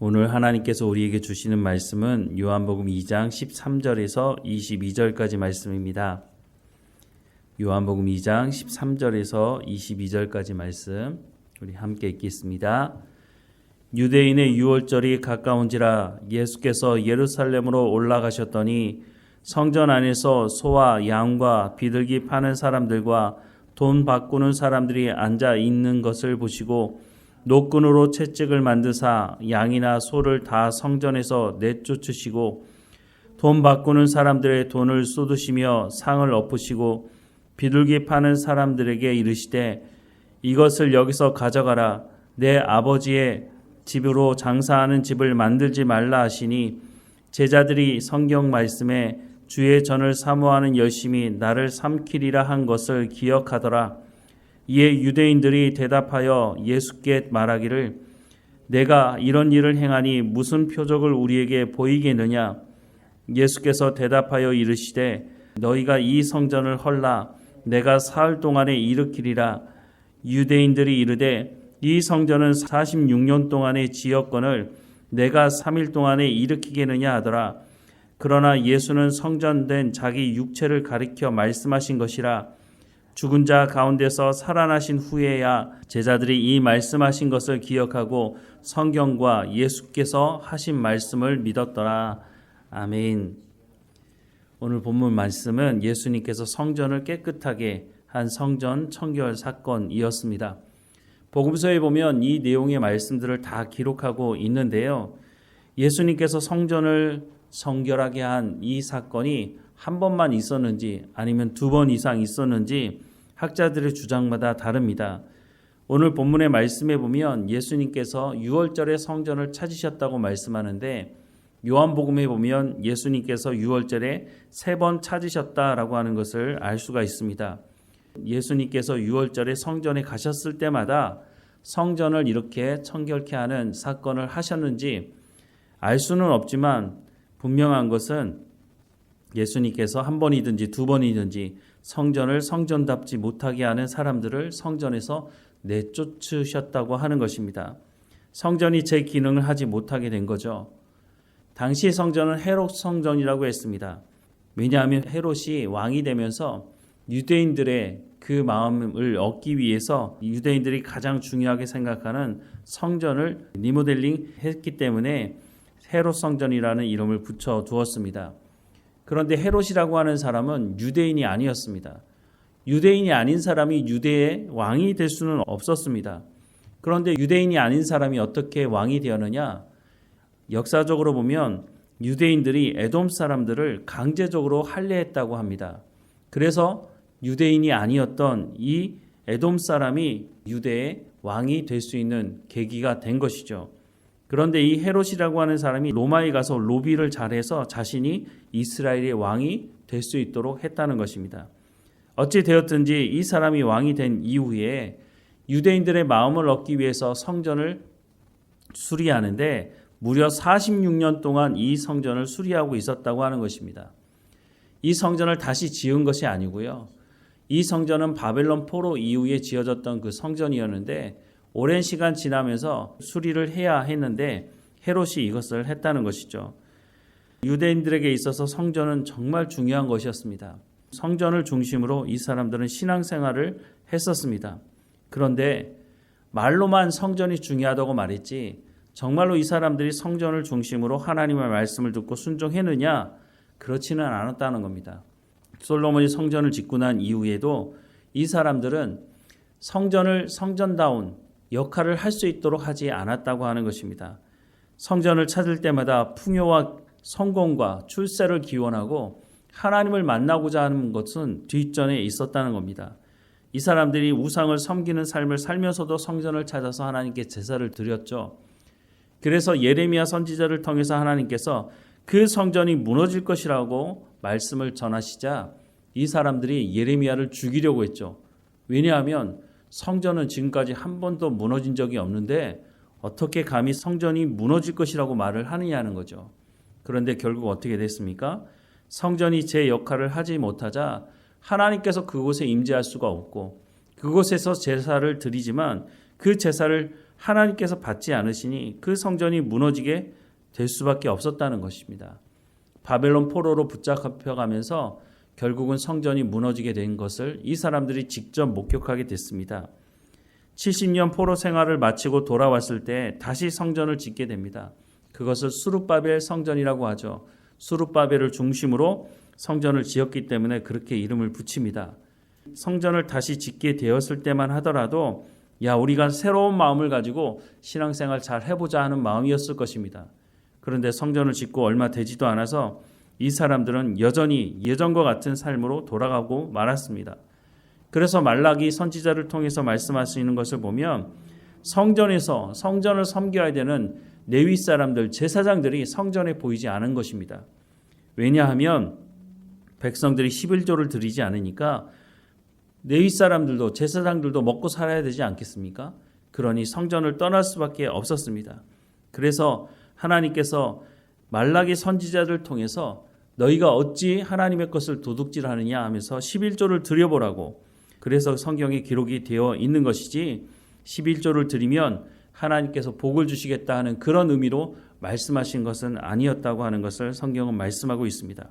오늘 하나님께서 우리에게 주시는 말씀은 요한복음 2장 13절에서 22절까지 말씀입니다. 요한복음 2장 13절에서 22절까지 말씀 우리 함께 읽겠습니다. 유대인의 유월절이 가까운지라 예수께서 예루살렘으로 올라가셨더니 성전 안에서 소와 양과 비둘기 파는 사람들과 돈 바꾸는 사람들이 앉아 있는 것을 보시고 노끈으로 채찍을 만드사 양이나 소를 다 성전에서 내쫓으시고 돈 바꾸는 사람들의 돈을 쏟으시며 상을 엎으시고 비둘기 파는 사람들에게 이르시되 이것을 여기서 가져가라. 내 아버지의 집으로 장사하는 집을 만들지 말라 하시니 제자들이 성경 말씀에 주의 전을 사모하는 열심히 나를 삼키리라 한 것을 기억하더라. 이에 유대인들이 대답하여 예수께 말하기를 내가 이런 일을 행하니 무슨 표적을 우리에게 보이겠느냐. 예수께서 대답하여 이르시되 너희가 이 성전을 헐라 내가 사흘 동안에 일으키리라. 유대인들이 이르되 이 성전은 46년 동안의 지었건을 내가 3일 동안에 일으키겠느냐 하더라. 그러나 예수는 성전된 자기 육체를 가리켜 말씀하신 것이라. 죽은 자 가운데서 살아나신 후에야 제자들이 이 말씀하신 것을 기억하고 성경과 예수께서 하신 말씀을 믿었더라. 아멘. 오늘 본문 말씀은 예수님께서 성전을 깨끗하게 한 성전 청결 사건이었습니다. 복음서에 보면 이 내용의 말씀들을 다 기록하고 있는데요. 예수님께서 성전을 성결하게 한 이 사건이 한 번만 있었는지 아니면 두 번 이상 있었는지 학자들의 주장마다 다릅니다. 오늘 본문의 말씀에 보면 예수님께서 유월절에 성전을 찾으셨다고 말씀하는데 요한복음에 보면 예수님께서 유월절에 3번 찾으셨다라고 하는 것을 알 수가 있습니다. 예수님께서 유월절에 성전에 가셨을 때마다 성전을 이렇게 청결케 하는 사건을 하셨는지 알 수는 없지만 분명한 것은 예수님께서 한 번이든지 두 번이든지 성전을 성전답지 못하게 하는 사람들을 성전에서 내쫓으셨다고 하는 것입니다. 성전이 제 기능을 하지 못하게 된 거죠. 당시 성전은 헤롯 성전이라고 했습니다. 왜냐하면 헤롯이 왕이 되면서 유대인들의 그 마음을 얻기 위해서 유대인들이 가장 중요하게 생각하는 성전을 리모델링 했기 때문에 헤롯 성전이라는 이름을 붙여 두었습니다. 그런데 헤롯이라고 하는 사람은 유대인이 아니었습니다. 유대인이 아닌 사람이 유대의 왕이 될 수는 없었습니다. 그런데 유대인이 아닌 사람이 어떻게 왕이 되었느냐? 역사적으로 보면 유대인들이 에돔 사람들을 강제적으로 할례했다고 합니다. 그래서 유대인이 아니었던 이 에돔 사람이 유대의 왕이 될 수 있는 계기가 된 것이죠. 그런데 이 헤롯이라고 하는 사람이 로마에 가서 로비를 잘해서 자신이 이스라엘의 왕이 될 수 있도록 했다는 것입니다. 어찌 되었든지 이 사람이 왕이 된 이후에 유대인들의 마음을 얻기 위해서 성전을 수리하는데 무려 46년 동안 이 성전을 수리하고 있었다고 하는 것입니다. 이 성전을 다시 지은 것이 아니고요. 이 성전은 바벨론 포로 이후에 지어졌던 그 성전이었는데 오랜 시간 지나면서 수리를 해야 했는데 헤롯이 이것을 했다는 것이죠. 유대인들에게 있어서 성전은 정말 중요한 것이었습니다. 성전을 중심으로 이 사람들은 신앙생활을 했었습니다. 그런데 말로만 성전이 중요하다고 말했지 정말로 이 사람들이 성전을 중심으로 하나님의 말씀을 듣고 순종했느냐? 그렇지는 않았다는 겁니다. 솔로몬이 성전을 짓고 난 이후에도 이 사람들은 성전을 성전다운 역할을 할 수 있도록 하지 않았다고 하는 것입니다. 성전을 찾을 때마다 풍요와 성공과 출세를 기원하고 하나님을 만나고자 하는 것은 뒷전에 있었다는 겁니다. 이 사람들이 우상을 섬기는 삶을 살면서도 성전을 찾아서 하나님께 제사를 드렸죠. 그래서 예레미야 선지자를 통해서 하나님께서 그 성전이 무너질 것이라고 말씀을 전하시자 이 사람들이 예레미야를 죽이려고 했죠. 왜냐하면 성전은 지금까지 한 번도 무너진 적이 없는데 어떻게 감히 성전이 무너질 것이라고 말을 하느냐는 거죠. 그런데 결국 어떻게 됐습니까? 성전이 제 역할을 하지 못하자 하나님께서 그곳에 임재할 수가 없고 그곳에서 제사를 드리지만 그 제사를 하나님께서 받지 않으시니 그 성전이 무너지게 될 수밖에 없었다는 것입니다. 바벨론 포로로 붙잡혀가면서 결국은 성전이 무너지게 된 것을 이 사람들이 직접 목격하게 됐습니다. 70년 포로 생활을 마치고 돌아왔을 때 다시 성전을 짓게 됩니다. 그것을 수룹바벨 성전이라고 하죠. 수룹바벨을 중심으로 성전을 지었기 때문에 그렇게 이름을 붙입니다. 성전을 다시 짓게 되었을 때만 하더라도 우리가 새로운 마음을 가지고 신앙생활 잘 해보자 하는 마음이었을 것입니다. 그런데 성전을 짓고 얼마 되지도 않아서 이 사람들은 여전히 예전과 같은 삶으로 돌아가고 말았습니다. 그래서 말라기 선지자를 통해서 말씀하시는 것을 보면 성전에서 성전을 섬겨야 되는 레위 사람들, 제사장들이 성전에 보이지 않은 것입니다. 왜냐하면 백성들이 11조를 드리지 않으니까 레위 사람들도 제사장들도 먹고 살아야 되지 않겠습니까? 그러니 성전을 떠날 수밖에 없었습니다. 그래서 하나님께서 말라기 선지자를 통해서 너희가 어찌 하나님의 것을 도둑질하느냐 하면서 11조를 드려보라고, 그래서 성경에 기록이 되어 있는 것이지 11조를 드리면 하나님께서 복을 주시겠다 하는 그런 의미로 말씀하신 것은 아니었다고 하는 것을 성경은 말씀하고 있습니다.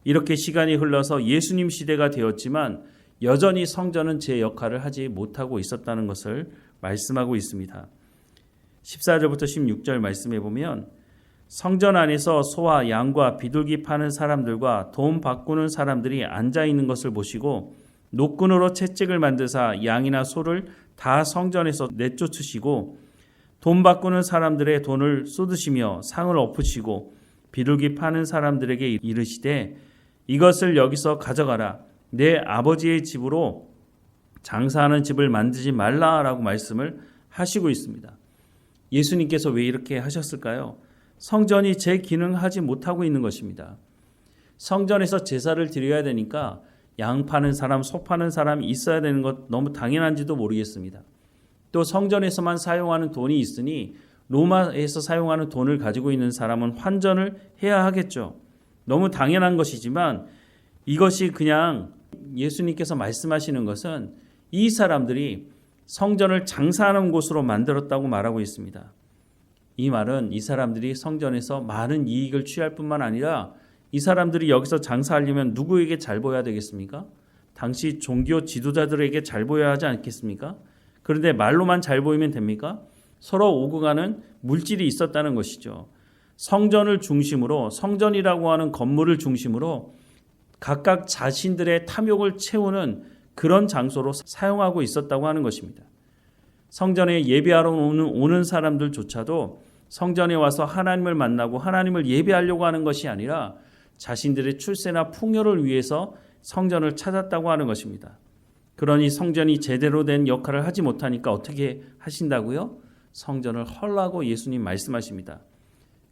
이렇게 시간이 흘러서 예수님 시대가 되었지만 여전히 성전은 제 역할을 하지 못하고 있었다는 것을 말씀하고 있습니다. 14절부터 16절 말씀해 보면 성전 안에서 소와 양과 비둘기 파는 사람들과 돈 바꾸는 사람들이 앉아 있는 것을 보시고 노끈으로 채찍을 만드사 양이나 소를 다 성전에서 내쫓으시고 돈 바꾸는 사람들의 돈을 쏟으시며 상을 엎으시고 비둘기 파는 사람들에게 이르시되 이것을 여기서 가져가라. 내 아버지의 집으로 장사하는 집을 만들지 말라라고 말씀을 하시고 있습니다. 예수님께서 왜 이렇게 하셨을까요? 성전이 제 기능을 하지 못하고 있는 것입니다. 성전에서 제사를 드려야 되니까 양 파는 사람, 소 파는 사람이 있어야 되는 것 너무 당연한지도 모르겠습니다. 또 성전에서만 사용하는 돈이 있으니 로마에서 사용하는 돈을 가지고 있는 사람은 환전을 해야 하겠죠. 너무 당연한 것이지만 이것이 그냥 예수님께서 말씀하시는 것은 이 사람들이 성전을 장사하는 곳으로 만들었다고 말하고 있습니다. 이 말은 이 사람들이 성전에서 많은 이익을 취할 뿐만 아니라 이 사람들이 여기서 장사하려면 누구에게 잘 보여야 되겠습니까? 당시 종교 지도자들에게 잘 보여야 하지 않겠습니까? 그런데 말로만 잘 보이면 됩니까? 서로 오고 가는 물질이 있었다는 것이죠. 성전을 중심으로, 성전이라고 하는 건물을 중심으로 각각 자신들의 탐욕을 채우는 그런 장소로 사용하고 있었다고 하는 것입니다. 성전에 예배하러 오는 사람들조차도 성전에 와서 하나님을 만나고 하나님을 예배하려고 하는 것이 아니라 자신들의 출세나 풍요를 위해서 성전을 찾았다고 하는 것입니다. 그러니 성전이 제대로 된 역할을 하지 못하니까 어떻게 하신다고요? 성전을 헐라고 예수님 말씀하십니다.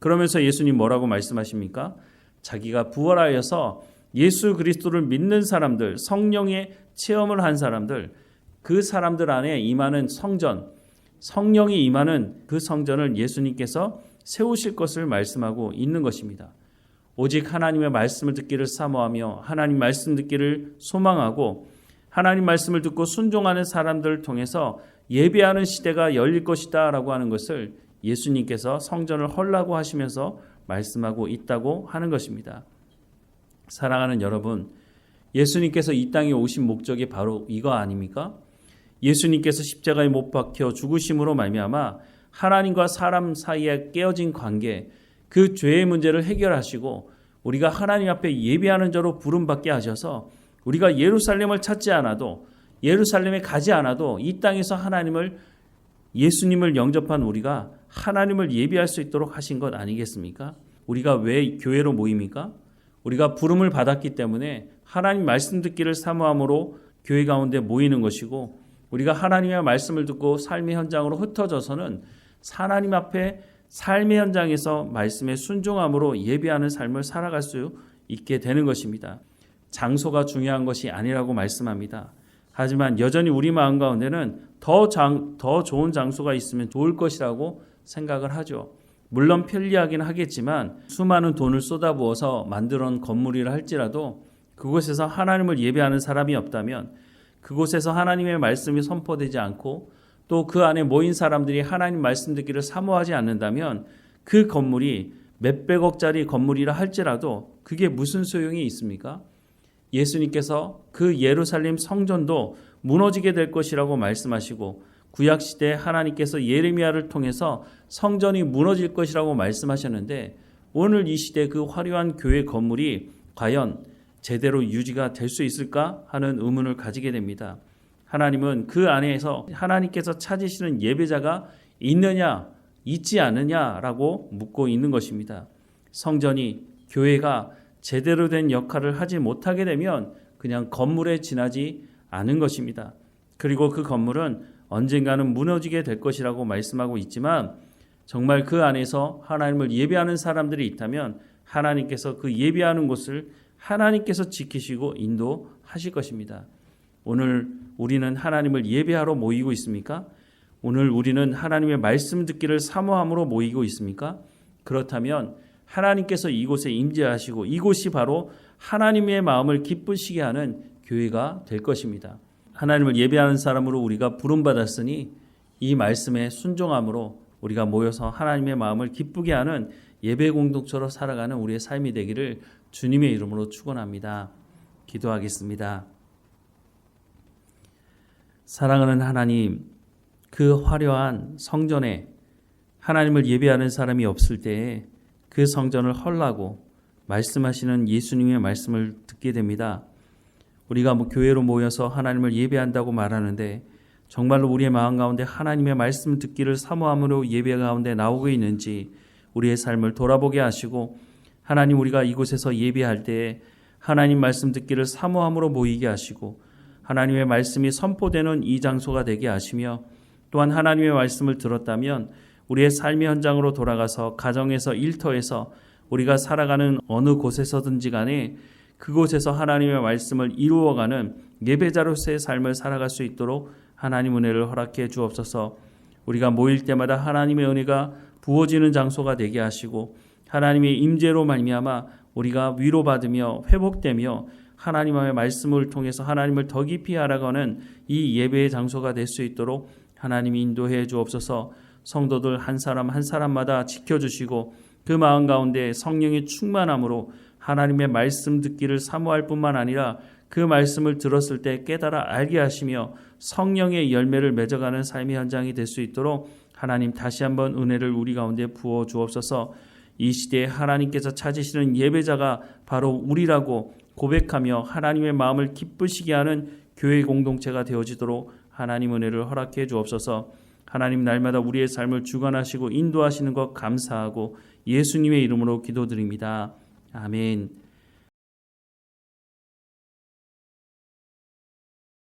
그러면서 예수님 뭐라고 말씀하십니까? 자기가 부활하여서 예수 그리스도를 믿는 사람들, 성령의 체험을 한 사람들, 그 사람들 안에 임하는 성전, 성령이 임하는 그 성전을 예수님께서 세우실 것을 말씀하고 있는 것입니다. 오직 하나님의 말씀을 듣기를 사모하며 하나님 말씀 듣기를 소망하고 하나님 말씀을 듣고 순종하는 사람들을 통해서 예배하는 시대가 열릴 것이다 라고 하는 것을 예수님께서 성전을 헐라고 하시면서 말씀하고 있다고 하는 것입니다. 사랑하는 여러분, 예수님께서 이 땅에 오신 목적이 바로 이거 아닙니까? 예수님께서 십자가에 못 박혀 죽으심으로 말미암아 하나님과 사람 사이에 깨어진 관계, 그 죄의 문제를 해결하시고 우리가 하나님 앞에 예배하는 자로 부름받게 하셔서 우리가 예루살렘을 찾지 않아도, 예루살렘에 가지 않아도 이 땅에서 예수님을 영접한 우리가 하나님을 예배할 수 있도록 하신 것 아니겠습니까? 우리가 왜 교회로 모입니까? 우리가 부름을 받았기 때문에 하나님 말씀 듣기를 사모함으로 교회 가운데 모이는 것이고, 우리가 하나님의 말씀을 듣고 삶의 현장으로 흩어져서는 하나님 앞에 삶의 현장에서 말씀에 순종함으로 예배하는 삶을 살아갈 수 있게 되는 것입니다. 장소가 중요한 것이 아니라고 말씀합니다. 하지만 여전히 우리 마음 가운데는 더 좋은 장소가 있으면 좋을 것이라고 생각을 하죠. 물론 편리하긴 하겠지만 수많은 돈을 쏟아부어서 만들어 놓은 건물이라 할지라도 그곳에서 하나님을 예배하는 사람이 없다면, 그곳에서 하나님의 말씀이 선포되지 않고 또 그 안에 모인 사람들이 하나님 말씀 듣기를 사모하지 않는다면 그 건물이 몇백억짜리 건물이라 할지라도 그게 무슨 소용이 있습니까? 예수님께서 그 예루살렘 성전도 무너지게 될 것이라고 말씀하시고 구약시대에 하나님께서 예레미야를 통해서 성전이 무너질 것이라고 말씀하셨는데 오늘 이 시대 그 화려한 교회 건물이 과연 제대로 유지가 될 수 있을까 하는 의문을 가지게 됩니다. 하나님은 그 안에서 하나님께서 찾으시는 예배자가 있느냐 있지 않느냐라고 묻고 있는 것입니다. 성전이 교회가 제대로 된 역할을 하지 못하게 되면 그냥 건물에 지나지 않은 것입니다. 그리고 그 건물은 언젠가는 무너지게 될 것이라고 말씀하고 있지만 정말 그 안에서 하나님을 예배하는 사람들이 있다면 하나님께서 그 예배하는 곳을 하나님께서 지키시고 인도하실 것입니다. 오늘 우리는 하나님을 예배하러 모이고 있습니까? 오늘 우리는 하나님의 말씀 듣기를 사모함으로 모이고 있습니까? 그렇다면 하나님께서 이곳에 임재하시고 이곳이 바로 하나님의 마음을 기쁘시게 하는 교회가 될 것입니다. 하나님을 예배하는 사람으로 우리가 부름받았으니 이 말씀에 순종함으로 우리가 모여서 하나님의 마음을 기쁘게 하는 예배 공동체로 살아가는 우리의 삶이 되기를 주님의 이름으로 축원합니다. 기도하겠습니다. 사랑하는 하나님, 그 화려한 성전에 하나님을 예배하는 사람이 없을 때에 그 성전을 헐라고 말씀하시는 예수님의 말씀을 듣게 됩니다. 우리가 교회로 모여서 하나님을 예배한다고 말하는데 정말로 우리의 마음 가운데 하나님의 말씀 듣기를 사모함으로 예배 가운데 나오고 있는지 우리의 삶을 돌아보게 하시고 하나님 우리가 이곳에서 예배할 때에 하나님 말씀 듣기를 사모함으로 모이게 하시고 하나님의 말씀이 선포되는 이 장소가 되게 하시며 또한 하나님의 말씀을 들었다면 우리의 삶의 현장으로 돌아가서 가정에서 일터에서 우리가 살아가는 어느 곳에서든지 간에 그곳에서 하나님의 말씀을 이루어가는 예배자로서의 삶을 살아갈 수 있도록 하나님 은혜를 허락해 주옵소서. 우리가 모일 때마다 하나님의 은혜가 부어지는 장소가 되게 하시고 하나님의 임재로 말미암아 우리가 위로받으며 회복되며 하나님의 말씀을 통해서 하나님을 더 깊이 알아가는 이 예배의 장소가 될 수 있도록 하나님이 인도해 주옵소서. 성도들 한 사람 한 사람마다 지켜주시고 그 마음 가운데 성령의 충만함으로 하나님의 말씀 듣기를 사모할 뿐만 아니라 그 말씀을 들었을 때 깨달아 알게 하시며 성령의 열매를 맺어가는 삶의 현장이 될 수 있도록 하나님 다시 한번 은혜를 우리 가운데 부어 주옵소서. 이 시대에 하나님께서 찾으시는 예배자가 바로 우리라고 고백하며 하나님의 마음을 기쁘시게 하는 교회 공동체가 되어지도록 하나님 은혜를 허락해 주옵소서. 하나님 날마다 우리의 삶을 주관하시고 인도하시는 것 감사하고 예수님의 이름으로 기도드립니다. 아멘.